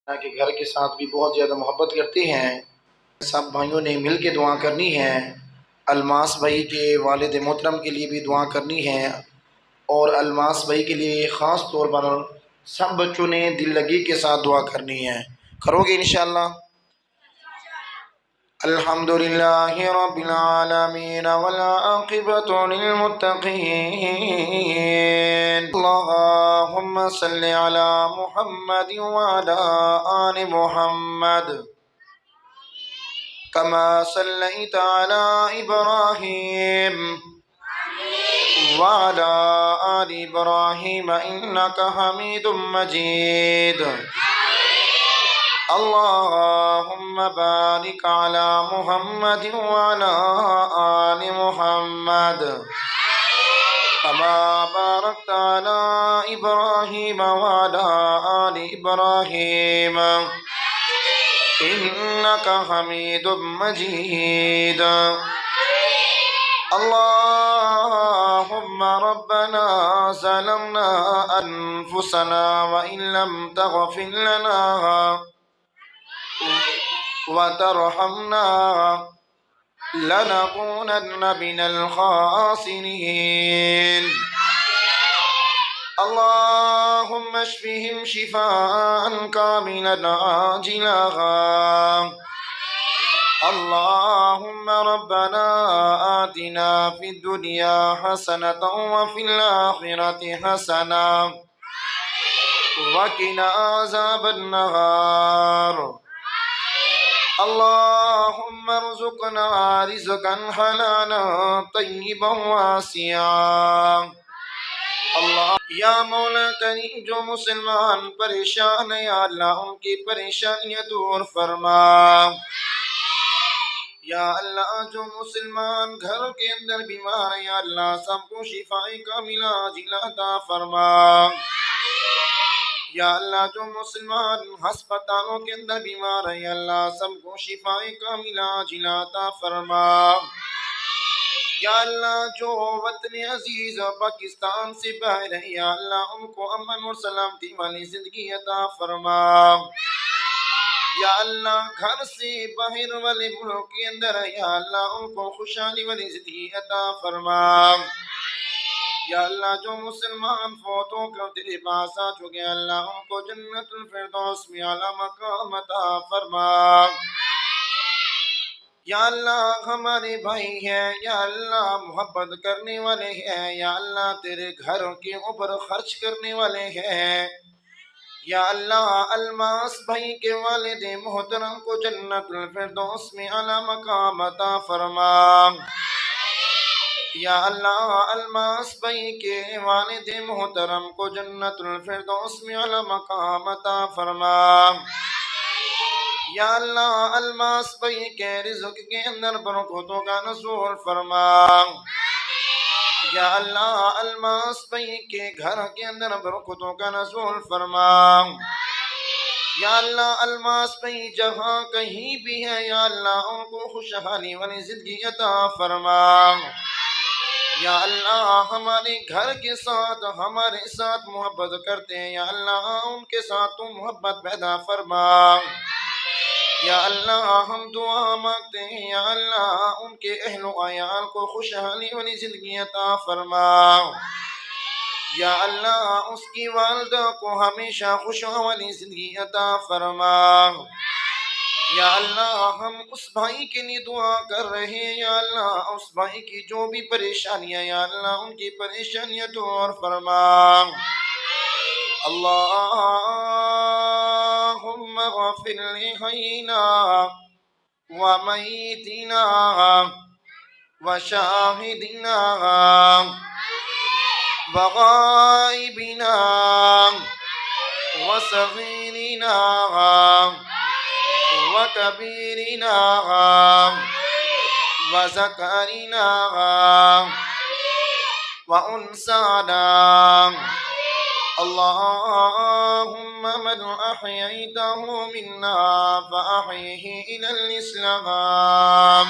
کہ گھر کے ساتھ بھی بہت زیادہ محبت کرتے ہیں۔ سب بھائیوں نے مل کے دعا کرنی ہے۔ الماس بھائی کے والد محترم کے لیے بھی دعا کرنی ہے، اور الماس بھائی کے لیے خاص طور پر سب بچوں نے دل لگی کے ساتھ دعا کرنی ہے۔ کرو گے انشاءاللہ؟ الحمدللہ رب العالمین والعاقبۃ للمتقین، اللہم صلی علی محمد وعلی آل محمد کما صلیت علی ابراہیم وعلی آل ابراہیم انک حمید مجید، اللہم بارک علی محمد وعلی آل محمد کما بارکت علی ابراہیم وعلی آل ابراہیم انک حمید مجید، اللہم ربنا ظلمنا انفسنا وإن لم تغفر لنا وترحمنا لنكونن من الخاسرين، اللهم اشفهم شفاء كاملا عاجلا، اللهم ربنا آتنا في الدنيا حسنة وفي الآخرة حسنة وقنا عذاب النار، اللهم ارزقنا رزقا حلالا طيبا واسعا، اللہ یا مولا کریم جو مسلمان پریشان ہیں یا اللہ ان کی پریشانیاں دور فرما، یا اللہ جو مسلمان گھر کے اندر بیمار ہیں یا اللہ سب کو شفاء کاملہ عاجلہ عطا فرما، یا اللہ جو مسلمان ہسپتالوں کے اندر بیمار ہیں یا اللہ سب کو شفاء کاملہ عاجلہ عطا فرما، یا اللہ جو وطن عزیز پاکستان سے باہر ہیں یا اللہ ان کو امن اور سلامتی والی زندگی عطا فرما، یا اللہ گھر سے باہر والے ملک کے اندر ہیں یا اللہ ان کو خوشحالی والی زندگی عطا فرما، یا اللہ جو مسلمان فوتوں کا تیرے پاس آ چکے ہیں اللہ ان کو جنت الفردوس میں اعلیٰ مقام عطا فرما، یا اللہ ہمارے بھائی ہیں یا اللہ محبت کرنے والے ہیں یا اللہ تیرے گھر کے اوپر خرچ کرنے والے ہیں، یا اللہ الماس بھائی کے والد محترم کو جنت الفردوس میں اعلیٰ مقام عطا فرما، یا اللہ الماس بھائی کے والد محترم کو جنت الفردوس میں اعلیٰ مقام عطا فرما، یا اللہ الماس بھائی کے رزق کے اندر برکتوں کا نزول فرما، یا اللہ الماس بھائی کے گھر کے اندر برکتوں کا نزول فرما، یا اللہ الماس بھائی جہاں کہیں بھی ہے یا اللہ ان کو خوشحالی والی زندگی عطا فرما، یا اللہ ہمارے گھر کے ساتھ ہمارے ساتھ محبت کرتے ہیں یا اللہ ان کے ساتھ تو محبت پیدا فرما، یا اللہ ہم دعا مانگتے ہیں یا اللہ ان کے اہل و عیال کو خوشحالی والی زندگی عطا فرما، یا اللہ اس کی والدہ کو ہمیشہ خوشحالی والی زندگی عطا فرما، یا اللہ ہم اس بھائی کے لیے دعا کر رہے ہیں یا اللہ اس بھائی کی جو بھی پریشانیاں یا اللہ ان کی پریشانیاں دور فرما، اللہم اغفر لحینا ومیتنا وشاہدنا وغائبنا وصغیرنا وكبيرنا وذكرنا وأنثانا، اللهم من أحييته منا فأحيه إلى الإسلام،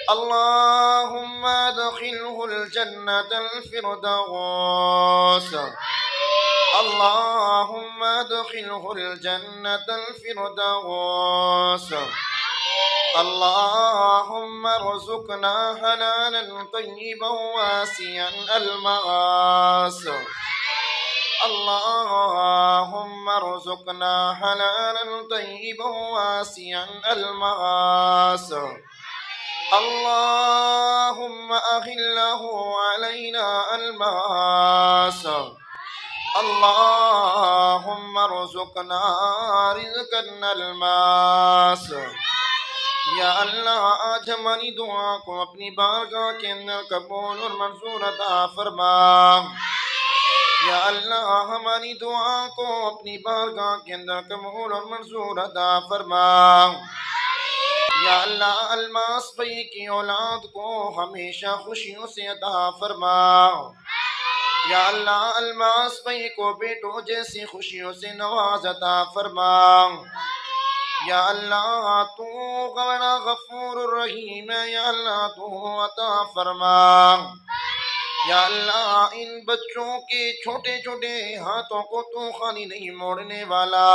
اللهم ادخله الجنة الفردوس، اللهم ادخله الجنة الفردوس. اللهم ارزقنا حلالا طيبا واسعا المغاس. اللهم ارزقنا حلالا طيبا واسعا المغاس. اللهم أغله علينا المغاس. اللهم ارزقنا رزقا الماس. یا اللہ آج ہماری دعا کو اپنی بارگاہ کے اندر قبول اور منظور عطا فرما. یا اللہ ہماری دعا کو اپنی بارگاہ کے اندر قبول اور منظور عطا فرما. یا اللہ الماس بھائی کی اولاد کو ہمیشہ خوشیوں سے عطا فرما. یا اللہ الماس بھائی کو بیٹوں جیسی خوشیوں سے نواز عطا فرما. یا اللہ تو بڑا غفور الرحیم ہے. یا اللہ تو عطا فرما. یا اللہ ان بچوں کے چھوٹے چھوٹے ہاتھوں کو تو خالی نہیں موڑنے والا.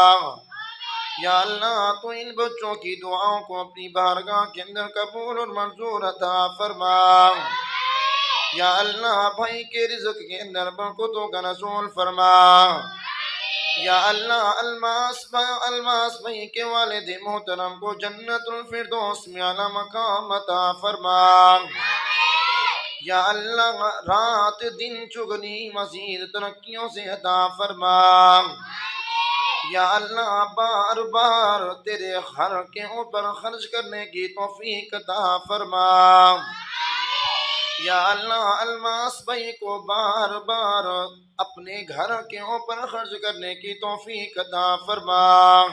یا اللہ تو ان بچوں کی دعاؤں کو اپنی بارگاہ کے اندر قبول اور منظور عطا فرما. یا اللہ بھائی کے رزق کے اندر برکتوں کا نزول فرما. یا اللہ الماس بھائی کے والد محترم کو جنت الفردوس میں اعلیٰ مقام عطا فرما. یا اللہ رات دن چگنی مزید ترقیوں سے عطا فرما. یا اللہ بار بار تیرے گھر کے اوپر خرچ کرنے کی توفیق عطا فرما. یا اللہ الماس بھائی کو بار بار اپنے گھر کے اوپر خرچ کرنے کی توفیق عطا فرما.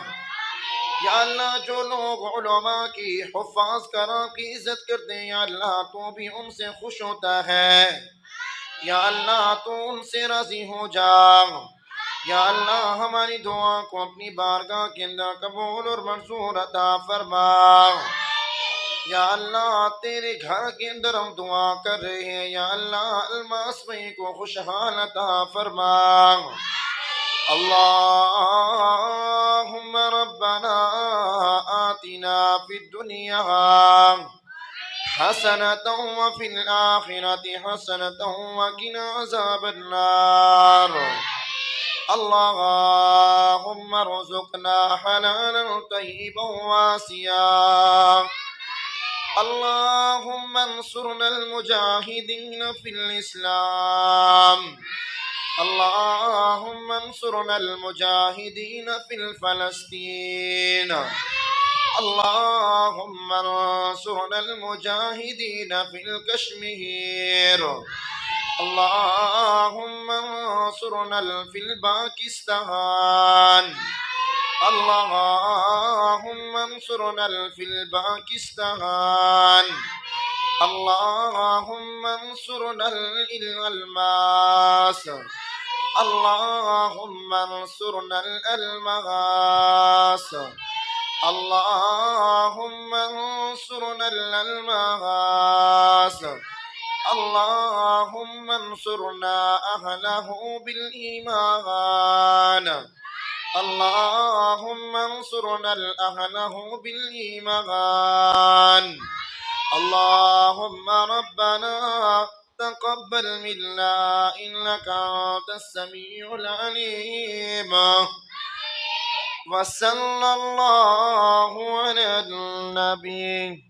یا اللہ جو لوگ علماء کی حفاظ کرام کی عزت کرتے ہیں یا اللہ تو بھی ان سے خوش ہوتا ہے. یا اللہ تو ان سے راضی ہو جا. یا اللہ ہماری دعا کو اپنی بارگاہ کے اندر قبول اور منظور عطا فرما. یا اللہ تیرے گھر کے اندر ہم دعا کر رہے ہیں. یا اللہ الماس بھائی کو خوشحال عطا فرما. اللهم ربنا آتنا في الدنيا حسنة وفي الآخرة حسنة وقنا عذاب النار. اللهم ارزقنا حلالا طيبا واسعا. اللهم انصرنا المجاهدين في الإسلام. اللهم انصرنا المجاهدين في فلسطين. اللهم انصرنا المجاهدين في الكشمير. اللهم انصرنا في الباكستان. اللهم انصرنا في الباكستان. اللهم انصرنا الألماس. اللهم انصرنا الألماس. اللهم انصرنا الألماس. اللهم انصرنا أهله بالإيمان. اللهم انصرنا أهله بالإيمان. اللهم ربنا تقبل منا إنك أنت السميع العليم. وصلى الله على النبي